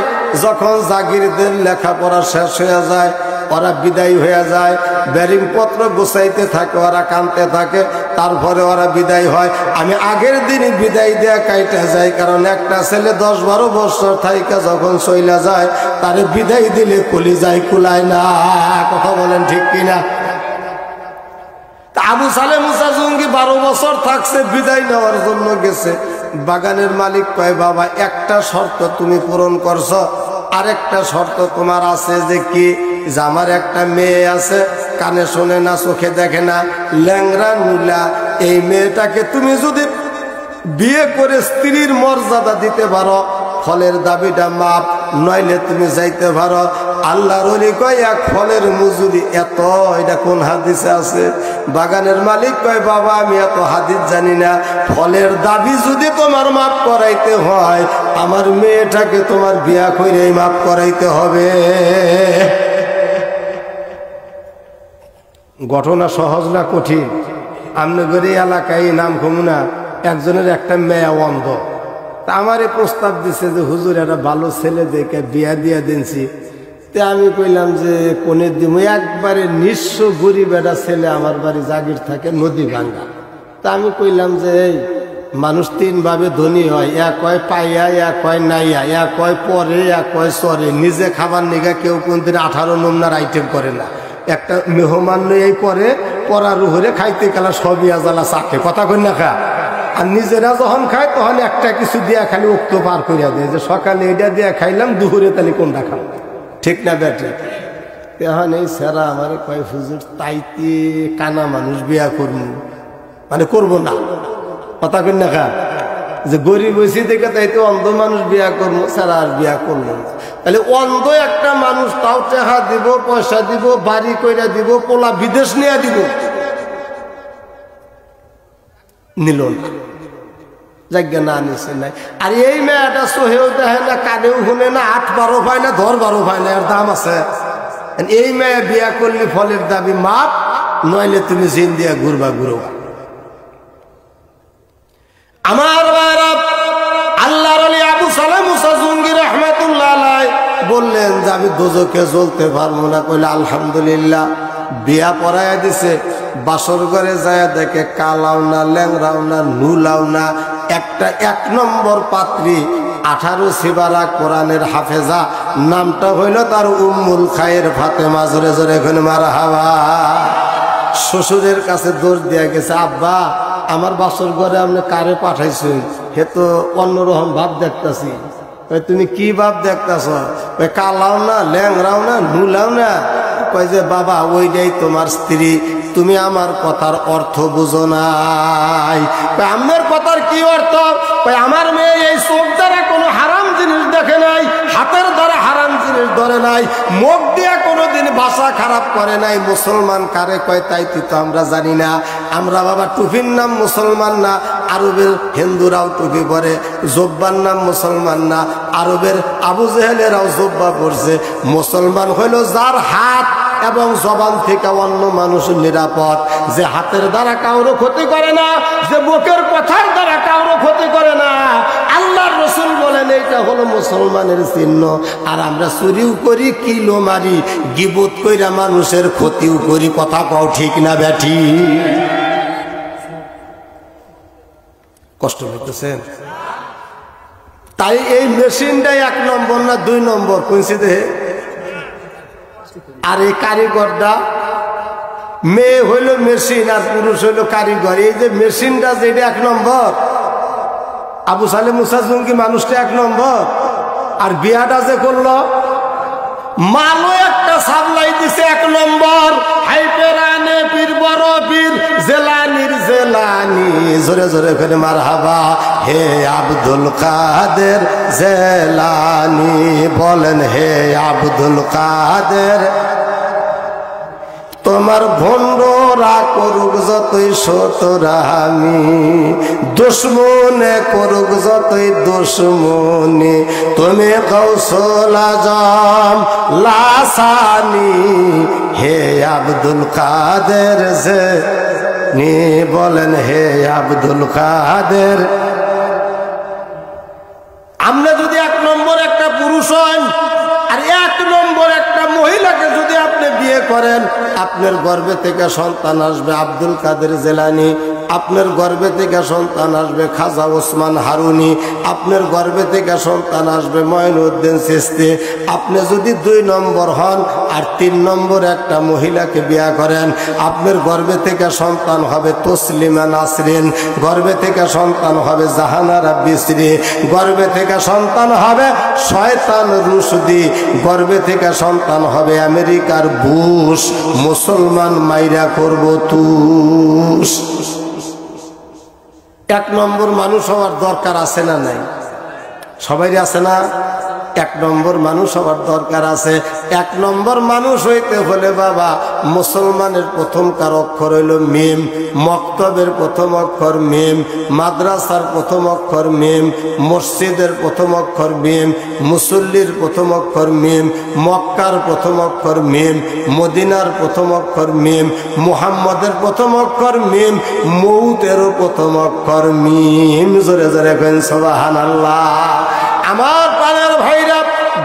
যখন জাগিরদের লেখাপড়া শেষ হয়ে যায়, ওরা বিদায় হয়ে যায়, ব্যারিং পত্র গোছাইতে থাকে, ওরা কানতে থাকে, তারপরে ওরা বিদায় হয়। আমি আগের দিনই বিদায় দেয়া কাইটা যাই, কারণ একটা ছেলে 10-12 বছর থাইকা যখন চইলা যায়, তারে বিদায় দিলে কলি যায়, কুলায় না। কথা বলেন ঠিক কিনা? আবু সালে মুসা জঙ্গি 12 বছর থাকছে, বিদায় নেওয়ার জন্য গেছে। বাগানের মালিক কয়, বাবা একটা শর্ত তুমি পূরণ করছো, আরেকটা শর্ত তোমার আছে। যে কি? যে আমার একটা মেয়ে আছে, কানে শোনে না, চোখে দেখে না, ল্যাংরা নুলা। এই মেয়েটাকে তুমি যদি বিয়ে করে স্ত্রীর মর্যাদা দিতে পারো, ফলের দাবিটা মাপ, নইলে তুমি যাইতে পারো। আল্লাহর ওলি কয়, 1 ফলের মজুরি এত। এটা কোন হাদিসে আছে? বাগানের মালিক কয়, বাবা আমি এত হাদিস জানি না, ফলের দাবি যদি তোমার মাপ করাইতে হয়, আমার মেয়েটাকে তোমার বিয়া করে মাপ করাইতে হবে। ঘটনা সহজ না কঠিন? আমনগর এলাকায় নাম কমুনা একজনের একটা মেয়ে অন্ধ, তা আমারে প্রস্তাব দিছে যে হুজুর একটা ভালো ছেলে দেখে বিয়া দিয়া দিনছি। তে আমি কইলাম যে কোনে দিব? একবারে নিঃস্ব গরিব একটা ছেলে আমার বাড়ি জাগির থাকে, নদী ভাঙ্গা। তা আমি কইলাম যে এই মানুষ 3 ভাবে ধনী হয়, এক কয় পাইয়া, এক কয় নাইয়া, এক কয় পরে, এক কয় সরে। নিজে খাবার নিগা কেউ কোনদিন 18 নমুনার আইটেম করে না। একটা মেহমান নিয়েই পরে, পরার উপরে খাইতে গেলা সবই আজালা চাকে। কথা কই না খা? আর নিজেরা যখন খায় তখন একটা কিছু দিয়া খালি উক্ত পার করিয়া দেয়, যে সকালে এটা দিয়া খাইলাম, দুপুরে তাহলে কোনটা খাম। ঠিক না বেটে? এখন এই সেরা আমার কয়, হুজুর তাইতে কানা মানুষ বিয়া করবো, মানে করবো না। কথা কই না খা? যে গরিব হয়েছি দেখে তাইতে অন্ধ মানুষ বিয়া করবো, সেরা আর বিয়া করবো না। তাহলে অন্ধ একটা মানুষ, তাও টাকা দিব, পয়সা দিব, বাড়ি কইরা দিব, পোলা বিদেশ নিয়ে দিব, নিল না, জায়গা না নিছে নাই। আর এই মেয়েটা সহেও দেখে না, কানেও শুনে না, 8-12 পায় না, 10-12 পায় না, এর দাম আছে। এই মেয়ে বিয়া করলে ফলের দাবি মাপ, নইলে তুমি জিন দিয়া ঘুরবা ঘুরবা। আমার আল্লাহর ওলি আবু সালে মুসা জঙ্গি রাহমাতুল্লাহ আলাইহি বললেন যে আমি দোজখে জ্বলতে পারবো না। কইলে আলহামদুলিল্লাহ, বিয়া পড়াইয়া দিছে। বাসর ঘরে যায় দেখে কালাও না, ল্যাংরাও না, নুলাও না, একটা 1 নম্বর পাত্রী, 18 সিবারা কোরআনের হাফেজা, নামটা হইল তার উম্মুল খায়ের ফাতেমা। জোরে জোরে এখানে মারহাবা। শ্বশুরের কাছে দৌড় দিয়া গেছে, আব্বা আমার বাসর ঘরে আপনি কারে পাঠাইছেন? হে তো অন্যরকম ভাব দেখতেছি। তুমি কি ভাব দেখতেছ? কালাও না, ল্যাংরাও না, নুলাও না। কয় যে বাবা ওইটাই তোমার স্ত্রী, তুমি আমার কথার অর্থ বুঝো নাই। আমার কথার কি অর্থ? আমার মেয়ে এই চোখ দ্বারা কোনো হারাম জিনিস দেখে নাই, হাতের দ্বারা হারাম জিনিস ধরে নাই, মুখ দিয়া কোনোদিন ভাষা খারাপ করে নাই। মুসলমান কারে কয় তাই তো আমরা জানি না। আমরা বাবা টুপির নাম মুসলমান না, আরবের হিন্দুরাও টুপি পরে। জব্বার নাম মুসলমান না, আরবের আবু জেহেলেরাও জব্বা পড়ছে। মুসলমান হইল যার হাত এবং জবান থেকে অন্য মানুষ নিরাপদ, যে হাতের দ্বারা কারো ক্ষতি করে না, যে মুখের কথার দ্বারা কারো ক্ষতি করে না। আল্লাহর রাসূল বলেন এইটা হলো মুসলমানের চিহ্ন। আর আমরা চুরিও করি, কিলো মারি, গীবত কইরা মানুষের ক্ষতিও করি। কথা কও ঠিক না ব্যাঠি? কষ্ট হইতেছেন? তাই এই মেশিনটাই 1 নম্বর না 2 নম্বর কোনছে দেহে? আর এই কারিগরটা, মেয়ে হইল মেশিন আর পুরুষ হইল কারিগর। এই যে মেশিনটা যেটা 1 নম্বর, আবু সালেম মুসা জঙ্গি মানুষটা 1 নম্বর, আর বিয়াটা যে করলো মালও একটা সাপ্লাই দিছে 1 নম্বর। হাইপেরানে পীর বড় পীর জেলানির জেলানি, জোরে জোরে করে মারহাবা। হে আব্দুল কাদের জেলানি, বলেন হে আব্দুল কাদের। তোমার ভণ্ডরা করুক যতই শতরামি, দুশ্মনে করুক যতই দুশ্মনি, তুমি গৌসুল আজম লাসানি। হে আব্দুল কাদের জেলানি, বলেন হে আব্দুল কাদের। আমরা যদি 1 নম্বর একটা পুরুষ হন আর 1 নম্বর একটা মহিলাকে যদি আপনি বিয়ে করেন, আপনার গর্ভে থেকে সন্তান আসবে আব্দুল কাদের জেলানি, আপনার গর্ভে থেকে সন্তান আসবে খাজা ওসমান হারুনি, আপনার গর্ভে থেকে সন্তান আসবে মঈনুদ্দিন চিশতি। আপনি যদি 2 নম্বর হন আর 3 নম্বর একটা মহিলাকে বিয়ে করেন, আপনার গর্ভে থেকে সন্তান হবে তসলিমা নাসরিন, গর্ভে থেকে সন্তান হবে জাহানারা বিসরি, গর্ভে থেকে সন্তান হবে শয়তান রুশদি, গর্ভে থেকে সন্তান হবে আমেরিকার বুশ। মুসলমান মাইরা করব তুষ। 1 নম্বর মানুষ হওয়ার দরকার আছে না নাই? সবাই আছে না? 1 নম্বর মানুষ হওয়ার দরকার আছে। 1 নম্বর মানুষ হইতে হলে বাবা মুসলমানের প্রথমকার অক্ষর হইল মিম, মক্তবের প্রথম অক্ষর মিম, মাদ্রাসার প্রথম অক্ষর মিম, মসজিদের প্রথম অক্ষর মিম, মুসল্লির প্রথম অক্ষর মিম, মক্কার প্রথম অক্ষর মিম, মদিনার প্রথম অক্ষর মিম, মুহাম্মদের প্রথম অক্ষর মিম, মৌতেরও প্রথম অক্ষর মিম। জোরে জোরে কইন সুবহানাল্লাহ। আমার প্রাণের ভাইরা,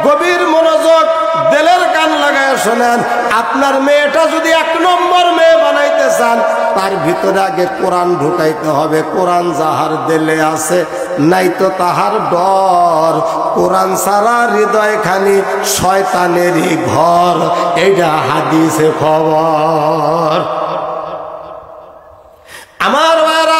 গভীর মনোযোগ, দিলের কান লাগায় শোনেন। আপনার মেয়েটা যদি 1 নম্বর মেয়ে বানাইতে চান, তার ভিতরে আগে কোরআন ঢুকাইতে হবে। কোরআন যাহার দিলে আছে নাই তো তাহার ডর, কোরআন ছাড়া হৃদয় খানি শয়তানেরই ঘর, এইটা হাদিসে খবর। আমার ভাইরা,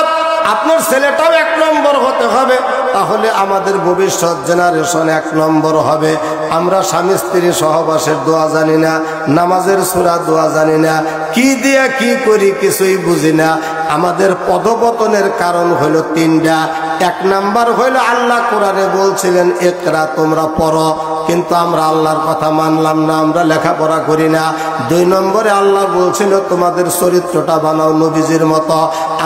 আপনার ছেলেটাও 1 নম্বর হতে হবে, তাহলে আমাদের ভবিষ্যৎ জেনারেশন 1 নম্বর হবে। আমরা স্বামী স্ত্রী সহবাসের দোয়া জানি না, নামাজের সূরা দোয়া জানি না, কি দিয়ে কি করি কিছুই বুঝি না। আমাদের পদপতনের কারণ হলো 3টা। 1 নাম্বার হইল আল্লাহ কোরআনে বলছিলেন ইকরা, তোমরা পড়ো, কিন্তু আমরা আল্লাহর কথা মানলাম না, আমরা লেখাপড়া করি না। 2 নম্বরে আল্লাহ বলছিল তোমাদের চরিত্রটা বানাও নবীজির মতো,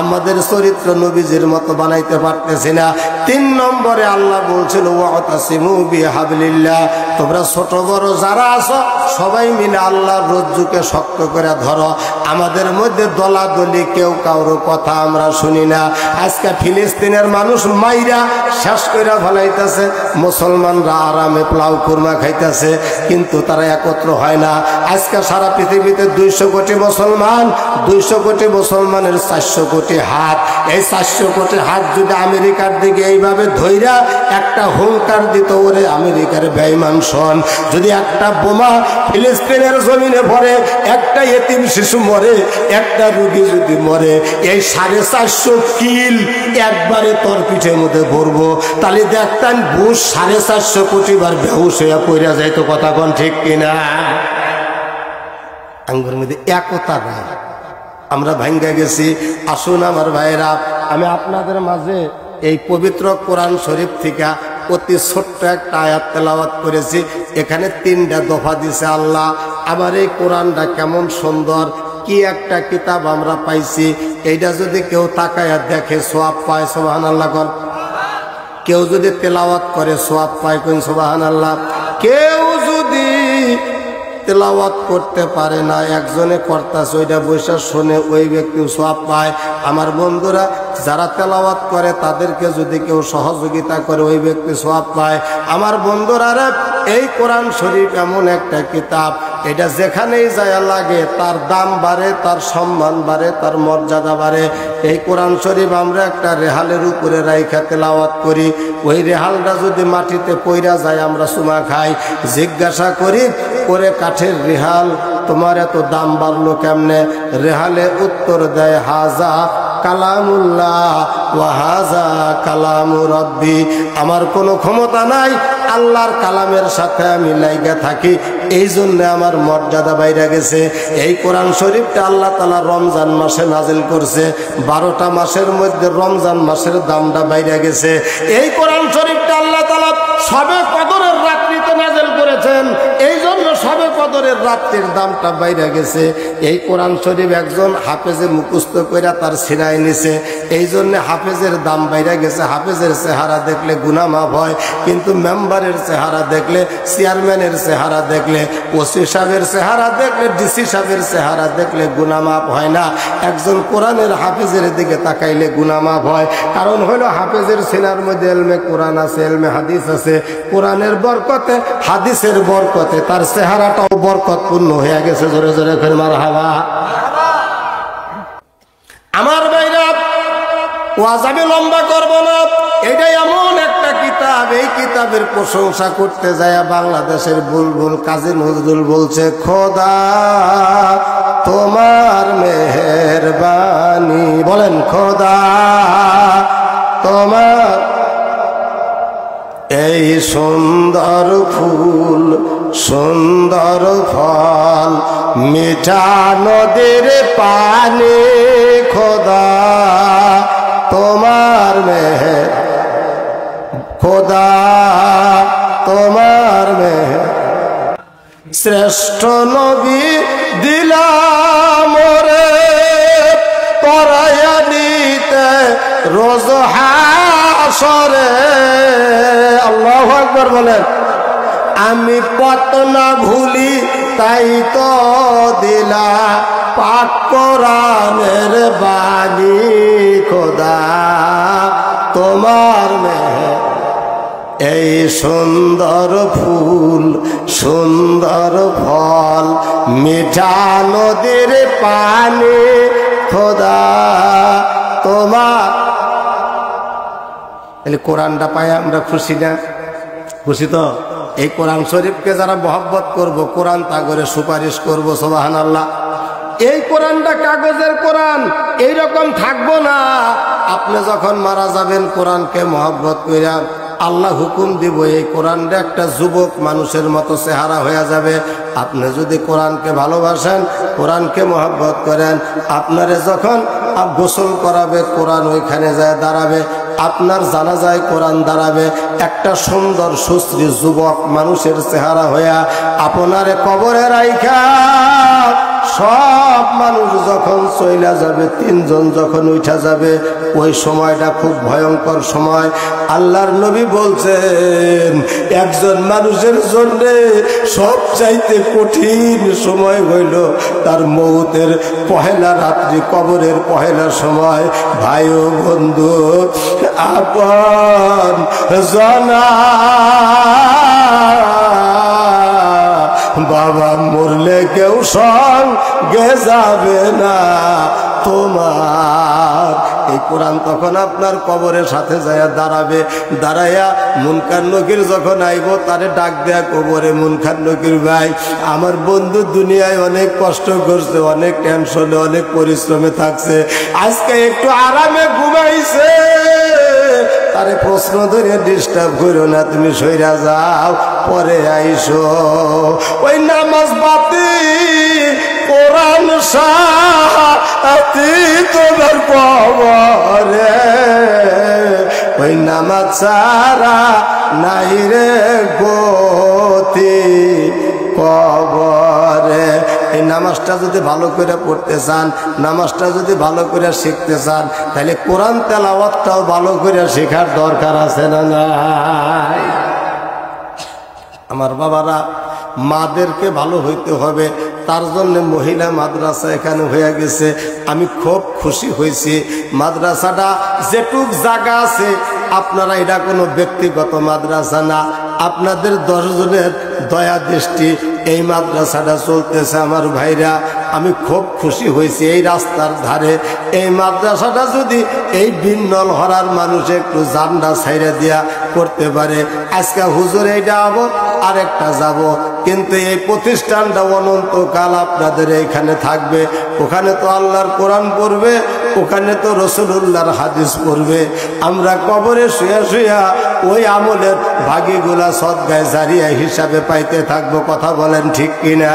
আমাদের চরিত্র নবীজির মতো বানাইতে পারতেছি না। 3 নম্বরে আল্লাহ বলছিল ওয়াতাসিমু বিহাবলিল্লাহ, তোমরা ছোট বড় যারা আছো সবাই মিলে আল্লাহর রজ্জুকে শক্ত করে ধরো। আমাদের মধ্যে দলাদলি, কেউ কারো কথা আমরা শুনি না। আজকে ফিলিস্তিনের মানুষ মাইরা শেষ করে ফেলাইতেছে, মুসলমানরা আরামে প্লাউ কুরমা খাইতেছে, কিন্তু তারা একত্র হয় না। আজকে সারা পৃথিবীতে 200 কোটি মুসলমান, 200 কোটি মুসলমানের 400 কোটি হাত। এই 400 কোটি হাত যদি আমেরিকার দিকে এইভাবে ধইরা একটা হুঙ্কার দিত, ওরে আমেরিকার বেঈমান শোন, যদি একটা বোমা ফিলিস্তিনের জমিনে পড়ে, একটা এতিম শিশু মরে, একটা রোগী যদি মরে, এই 450 কিল একবারে তোর পিঠের মধ্যে ভরবো, তাহলে দেখতেন বুশ 450 কোটি বার বেহুশ হইয়া পড়া যাইতো। কথা কোন ঠিক কিনা? আঙ্গুর মধ্যে একতা নাই, আমরা ভাঙ্গা গেছি। আসুন আমার ভাইরা, আমি আপনাদের মাঝে এই পবিত্র কোরআন শরীফ থেকে অতি ছোট্ট একটা আয়াত তেলাওয়াত করেছি। এখানে 3টা দফা দিছে আল্লাহ। আবার এই কোরআনটা কেমন সুন্দর, কি একটা কিতাব আমরা পাইছি। এইটা যদি কেউ তাকায়া দেখে সওয়াব পায়, সুবহানাল্লাহ কোন। কেউ যদি তেলাওয়াত করে সওয়াব পায়, কোন সুবহানাল্লাহ। কেউ যদি তেলাওয়াত করতে পারে না, একজনে কর্তাছে, ওইটা বৈশা শোনে, ওই ব্যক্তি সওয়াব পায়। আমার বন্ধুরা, যারা তেলাওয়াত করে তাদেরকে যদি কেউ সহযোগিতা করে ওই ব্যক্তি সওয়াব পায়। আমার বন্ধুরা রে, এই কোরআন শরীফ এমন একটা কিতাব, এটা যেখানেই যায় লাগে তার দাম বাড়ে, তার সম্মান বাড়ে, তার মর্যাদা বাড়ে। এই কোরআন শরীফ আমরা একটা রেহালের উপরে রাইখা তেলাওয়াত করি, ওই রেহালটা যদি মাটিতে পইরা যায় আমরা চুমা খাই। জিজ্ঞাসা করি, করে কাঠের রেহাল তোমার এত দাম বাড়লো কেমনে? রেহালে উত্তর দেয়, হাজা কালামুল্লাহ ওয়া হাজা কালামু রব্বি। আমার কোনো ক্ষমতা নাই, আল্লাহর কালামের সাথে আমি লাইগা থাকি, এই জন্য আমার মর্যাদা বাইরে গেছে। এই কোরআন শরীফটা আল্লাহ তাআলা রমজান মাসে নাজিল করছে, 12টা মাসের মধ্যে রমজান মাসের দামটা বাইরে গেছে। এই কোরআন শরীফটা আল্লাহ তাআলা সবে কদরের রাত্রিতে নাজিল করেছেন, এই জন্য সবে কদরের রাত্রির দামটা বাইরে গেছে। এই কোরআন শরীফ একজন হাফেজে মুখস্থ কইরা তার সিনায় নিছে, এই জন্য হাফেজের দাম বাইরে গেছে। হাফেজের চেহারা দেখলে গুনাহ মাফ হয়, কিন্তু মেম্বারের চেহারা দেখলে, চেয়ারম্যানের চেহারা দেখলে, ওসি সাহেবের চেহারা দেখলে, ডিসি সাহেবের চেহারা দেখলে গুনাহ মাফ হয় না। একজন কোরআনের হাফেজের দিকে তাকাইলে গুনাহ মাফ হয়। কারণ হলো হাফেজের সিনার মধ্যে এলমে কোরআন আছে, এলমে হাদিস আছে। কোরআনের বরকতে, হাদিসের বরকতে তার চেহারাটাও বরকতপূর্ণ হয়ে গেছে। জোরে জোরে করে মারহাবা। আমার ভাইরা, ওয়াজ আমি লম্বা করব না, এটাই এমন একটা কিতাব, এই কিতাবের প্রশংসা করতে যায় বাংলাদেশের বুলবুল কাজী নজরুল বলছে, খোদা তোমার মেহেরবানি, বলেন খোদা তোমার এই সুন্দর ফুল সুন্দর ফল মিঠা নদীর পানি, খোদা তোমার মেহের, খোদা তোমার মেহের। শ্রেষ্ঠ নবী দিলাম রে পরায়া নিতে রোজ হাসরে। আল্লাহু আকবার বলেন। আমি পথ না ভুলি তাই তো দিলা পাক কোরআনের বাণী, খোদা তোমার মেহের এই সুন্দর ফুল সুন্দর ফল মিঠা নদীর পানি, খোদা তোমার। তাহলে কোরআনটা পাই আমরা খুশি না? খুশি তো? এই কোরআন শরীফকে যারা মহব্বত করব, কোরআন তা করে সুপারিশ করবো। সুবহানাল্লাহ। এই কোরআনটা কাগজের কোরআন এইরকম থাকবো না। আপনি যখন মারা যাবেন কোরআনকে মহব্বত কইরা, আল্লাহ হুকুম দিব এই কোরআনটা একটা যুবক মানুষের মতো চেহারা হয়ে যাবে। আপনি যদি কোরআনকে ভালোবাসেন, কোরআনকে মহব্বত করেন, আপনারে যখন গোসল করাবে কোরআন ওইখানে যায় দাঁড়াবে, আপনার জানাজায় কোরআন দাঁড়াবে। একটা সুন্দর সুশ্রী যুবক মানুষের চেহারা হইয়া আপনারে কবরে রাইখা সব মানুষ যখন চইলা যাবে, তিনজন যখন উঠা যাবে, ওই সময়টা খুব ভয়ঙ্কর সময়। আল্লাহর নবী বলছেন, একজন মানুষের জন্য সবচাইতে কঠিন সময় হইল তার মৌতের পহেলা রাত্রি, কবরের পহেলা সময়। ভাই ও বন্ধু, আপন জানা বাবা মরলে কেউ সঙ্গে যাবে না তোমার। এই কোরআন তখন আপনার কবরের সাথে যায় দাঁড়াবে। দাঁড়াইয়া মুনকার নকির যখন আইব, তারে ডাক দেয়া কবরে, মুনকার নকির ভাই, আমার বন্ধু দুনিয়ায় অনেক কষ্ট করছে, অনেক টেনশনে, অনেক পরিশ্রমে থাকছে, আজকে একটু আরামে ঘুমাইছে, তারে প্রশ্ন ধরে ডিস্টার্ব করো না, তুমি সইরা যাও, পরে আইসো। ওই নামাজ বাতি কোরআন সাথী তোমার কবরে, ওই নামাজ ছাড়া নাই রে গতি কবরে। এই নামাজটা যদি ভালো করে পড়তে চান, নামাজটা যদি ভালো করে শিখতে চান, তাহলে কোরআন তেলাওয়াতটাও ভালো করে শেখার দরকার আছে না নাই? আমার বাবারা, মাদেরকে ভালো হইতে হবে, তার জন্য মহিলা মাদ্রাসা এখানে হয়ে গেছে। আমি খুব খুশি হয়েছি। মাদ্রাসাটা যেটুক জায়গা আছে, আপনারা এটা কোনো ব্যক্তিগত মাদ্রাসা না, আপনাদের 10 জনের দয়া দৃষ্টি এই মাদ্রাসাটা চলতেছে। আমার ভাইরা, আমি খুব খুশি হয়েছি। এই রাস্তার ধারে এই মাদ্রাসাটা যদি এই বিন্নল হরার মানুষ একটু জানডা ছাইরা দিয়া করতে পারে, আজকে হুজুর এইটা আবো আরেকটা যাব, কিন্তু এই প্রতিষ্ঠানটা অনন্তকাল আপনাদের এইখানে থাকবে। ওখানে তো আল্লাহর কোরআন পড়বে, ওখানে তো রসুলুল্লাহর হাদিস পড়বে। আমরা কবরে শুয়া শুয়া ওই আমলের ভাগীগুলা সদগায় জারিয়া হিসাবে পাইতে থাকবো। কথা বলেন ঠিক কিনা?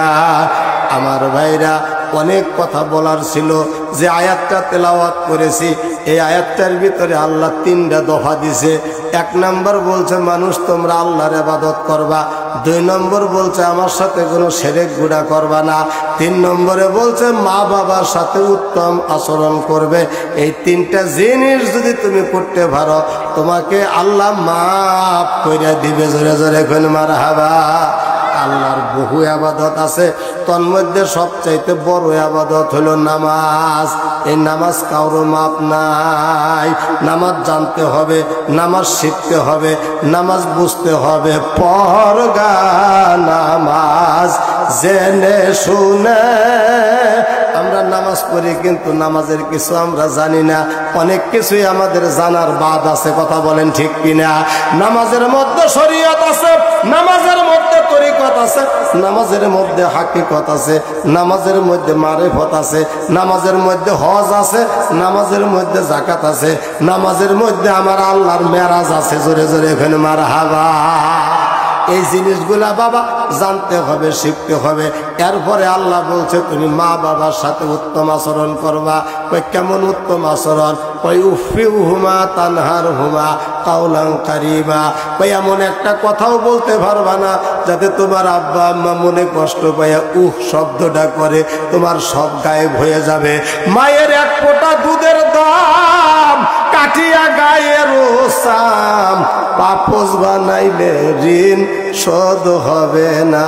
আমার ভাইরা, অনেক কথা বলার ছিল। যে আয়াতটা তেলাওয়াত করেছি, এই আয়াতটার ভিতরে আল্লাহ 3টা দফা দিছে। 1 নম্বর বলছে মানুষ তোমরা আল্লাহর ইবাদত করবা। 2 নম্বর বলছে আমার সাথে কোনো শিরক গুনাহ করবা না। 3 নম্বরে বলছে মা বাবার সাথে উত্তম আচরণ করবে। এই 3টা জিনিস যদি তুমি করতে পারো, তোমাকে আল্লাহ মাফ করে দিবে। জোরে জোরে কোন মারহাবা। আল্লাহর বহু ইবাদত আছে, তন্মধ্যে সবচাইতে বড় ইবাদত হলো নামাজ। এই নামাজ কারো মাপ নাই। নামাজ জানতে হবে, নামাজ শিখতে হবে, নামাজ বুঝতে হবে। পড়গা নামাজ জেনে শুনে। আমরা নামাজ পড়ি, কিন্তু নামাজের কিছু আমরা জানি না। অনেক কিছুই আমাদের জানার বাদ আছে। কথা বলেন ঠিক কিনা? নামাজের মধ্যে শরীয়ত আছে, নামাজের মধ্যে তরিকত আছে, নামাজের মধ্যে হাকিকত আছে, নামাজের মধ্যে মারিফত আছে, নামাজের মধ্যে হজ আছে, নামাজের মধ্যে যাকাত আছে, নামাজের মধ্যে আমার আল্লাহর মেরাজ আছে। জোরে জোরে এখানে মারহাবা। এই জিনিসগুলা বাবা জানতে হবে, শিখতে হবে। এরপরে আল্লাহ বলছে তুমি মা বাবার সাথে উত্তম আচরণ করবা। কই কেমন উত্তম আচরণ? কই উফিউহুমা তানহারহুমা কাওলান কারীমা। কই এমন একটা কথাও বলতে পারবা না যাতে তোমার আব্বা আম্মা মনে কষ্ট পায় শব্দটা করে তোমার সব গায়েব হয়ে যাবে। মায়ের 1 ফোঁটা দুধের দাম কাটিয়া গায়ের সাম, পাপোস বানাইলে ঋণ শোধ হবে না।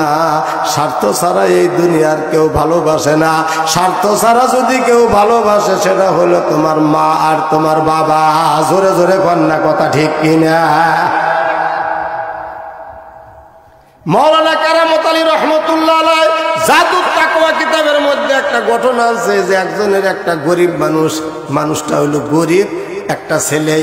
স্বার্থ ছাড়া এই দুনিয়ার কেউ ভালোবাসে না। স্বার্থ ছাড়া যদি কেউ ভালোবাসে, সেটা হলো তোমার মা আর তোমার বাবা। জোরে জোরে কন্যা, কথা ঠিক কিনা? মাওলানা কারামত আলী রহমতুল্লাহ আলাইহি জাদুত তাকওয়া কিতাবের মধ্যে একটা ঘটনা আছে যে একজনের একটা গরিব মানুষটা হলো গরিব, একটা ছেলে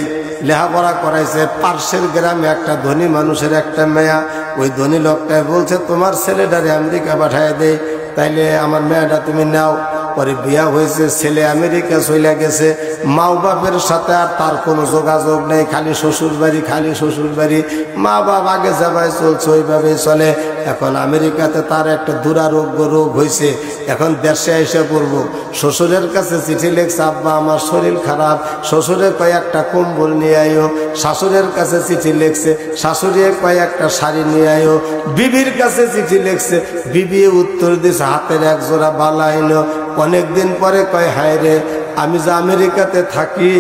লেখাপড়া করাইছে। পার্শ্বের গ্রামে একটা ধনী মানুষের একটা মেয়া। ওই ধনী লোকটাই বলছে তোমার ছেলেটারে আমেরিকা পাঠায় দেয়, তাইলে আমার মেয়েটা তুমি নাও। পরে বিয়া হয়েছে, ছেলে আমেরিকা চলে গেছে। মা বাপের সাথে আর তার কোনো যোগাযোগ নেই, খালি শ্বশুর বাড়ি, খালি শ্বশুর বাড়ি। মা বাপ আগে যাবাই চলছে, ওইভাবেই চলে। এখন আমেরিকাতে তার একটা দুরারোগ্য রোগ হয়েছে, এখন দেশে এসে পড়বো। শ্বশুরের কাছে চিঠি লিখছে, আব্বা আমার শরীর খারাপ। শ্বশুরে কয় একটা কম্বল নিয়ে আইও। শাশুড়ের কাছে চিঠি লিখছে, শাশুড়ি কয় একটা শাড়ি নিয়ে আইও। বিবির কাছে চিঠি লিখছে, বিবি উত্তর দিছে হাতের 1 জোড়া বালা আইনো। অনেকদিন পরে কয় হায় রে, আমি যে আমেরিকাতে থাকি,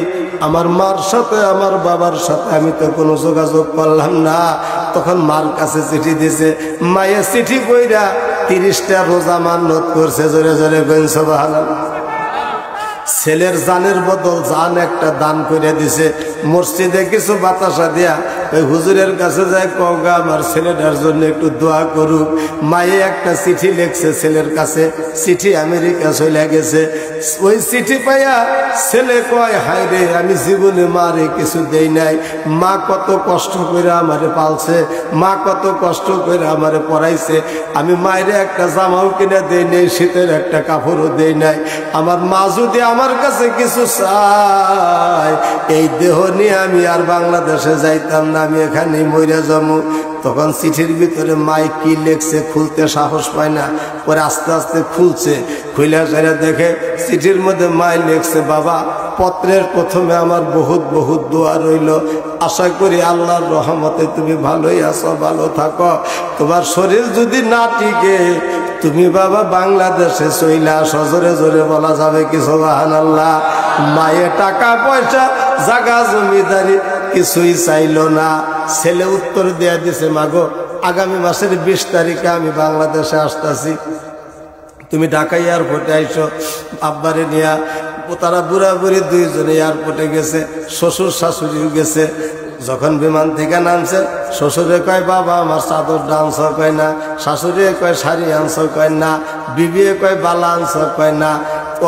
আমার মার সাথে আমার বাবার সাথে আমি তো কোনো যোগাযোগ করলাম না। তখন মার কাছে চিঠি দিছে। মায়ের চিঠি কইরা 30টা রোজা মান্নত করছে। জোরে জোরে কইন সুবহানাল্লাহ। ছেলের জানের বদল জান একটা দান করে দিছে। মসজিদে কিছু বাতাসা দিয়া ওই হুজুরের কাছে যায়, কওগা আমার ছেলেটার জন্য একটু দোয়া করুক। মায়ে একটা চিঠি লিখছে ছেলের কাছে, চিঠি আমেরিকা চলে গেছে। ওই চিঠি পাইয়া ছেলে কয় হায় রে, আমি জীবনে মারে কিছু দেই নাই। মা কত কষ্ট করে আমারে পালছে, মা কত কষ্ট করে আমারে পড়াইছে। আমি মায়েরে একটা জামাও কিনে দেই নাই, শীতের একটা কাপড়ও দেই নাই। আমার মা যদি আমার কাছে কিছু চায়, এই দেহ নিয়ে আমি আর বাংলাদেশে যাইতাম না, আমি এখানেই মরে যাবো। তখন চিঠির ভিতরে মাই কি লেখছে খুলতে সাহস পায় না। পরে আস্তে আস্তে খুলছে, খুলে সেটা দেখে চিঠির মধ্যে মাই লেখছে, বাবা পত্রের প্রথমে আমার বহুত বহুত দোয়া রইল। আশা করি আল্লাহর রহমতে তুমি ভালোই আছো, ভালো থাকো। তোমার শরীর যদি না টিকে, তুমি বাবা বাংলাদেশে চইলা আসো। জোরে জোরে বলা যাবে কি সুবহানাল্লাহ। মায়ে টাকা পয়সা জাগা জমিদারি কিছুই চাইল না। ছেলে উত্তর দেয়া দিছে, মাগো আগামী মাসের 20 তারিখে আমি বাংলাদেশে আসতেছি, তুমি ঢাকা এয়ারপোর্টে আইসো আব্বারে নিয়া। তারা বুড়া বুড়ি দুইজনে এয়ারপোর্টে গেছে, শ্বশুর শাশুড়িও গেছে। যখন বিমান থেকে নামছে, শ্বশুরে কয় বাবা আমার চাদর আনছ কয় না, শাশুড়ি কয় শাড়ি আনছ কয় না, বিবিয়ে কয় বালা আনছ কয় না।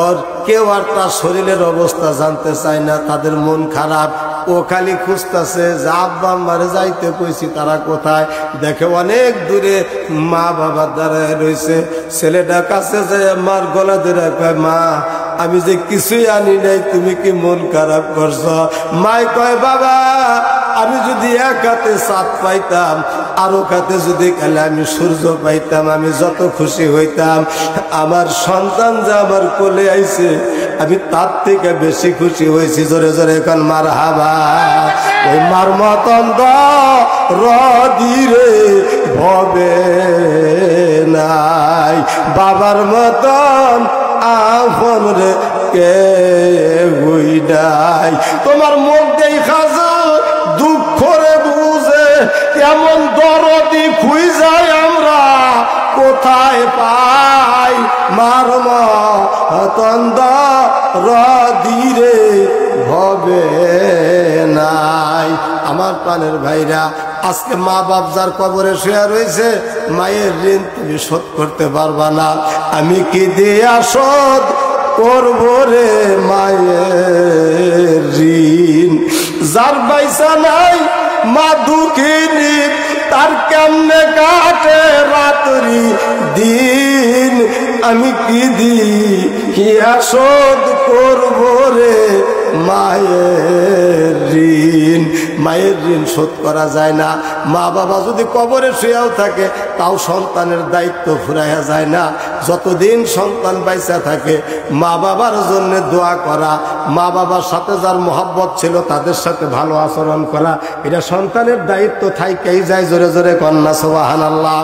ওর কেউ আর তার শরীরের অবস্থা জানতে চায় না, তাদের মন খারাপ। ও খালি খুঁজতেছে যে আব্বা আম্মারে যাইতে কইছি তারা কোথায়। দেখে অনেক দূরে মা বাবা দাঁড়ায় রয়েছে। ছেলেটা কাছে যায় মার গলা ধরে কয় মা আমি যে কিছুই আনি নাই, তুমি কি মন খারাপ করছ? মাই কয় বাবা আমি যদি এক হাতে চাঁদ পাইতাম, আরো হাতে যদি কালে আমি সূর্য পাইতাম, আমি যত খুশি হইতাম। আমার সন্তান যে আমার কোলে আইছে, আমি তার থেকে বেশি খুশি হয়েছি। জোরে জোরে এখন মার হাবা। ওই মার মতন দিরে হবে নাই, বাবার মতন আপন রে কে হই নাই। তোমার মুখ দেখা দুঃখ রে বুঝে এমন দরদি খুই যায় আমরা কোথায় পাই? মার মতন দিরে হবে নাই। আমার প্রাণের ভাইরা, আজকে মা বাপ যার কবরে শুয়ে রয়েছে, মায়ের ঋণ তুমি শোধ করতে পারবা না। আমি কি দিয়া শোধ করবো রে মায়ের ঋণ? যার পয়সা নাই মা দুঃখিনী, তার কেমনে কাটে রাত্রি দিন। আমি কি দিয়া শোধ করবো রে মায়ের ঋণ? মায়ের ঋণ শোধ করা যায় না। মা বাবা যদি কবরে শুয়েও থাকে, তাও সন্তানের দায়িত্ব ফুরাইয়া যায় না। যতদিন সন্তান বাইসা থাকে, মা বাবার জন্য দোয়া করা, মা বাবার সাথে যার মহব্বত ছিল তাদের সাথে ভালো আচরণ করা, এটা সন্তানের দায়িত্ব থাইকেই যায়। জোরে জোরে কন্যা সুবহানাল্লাহ।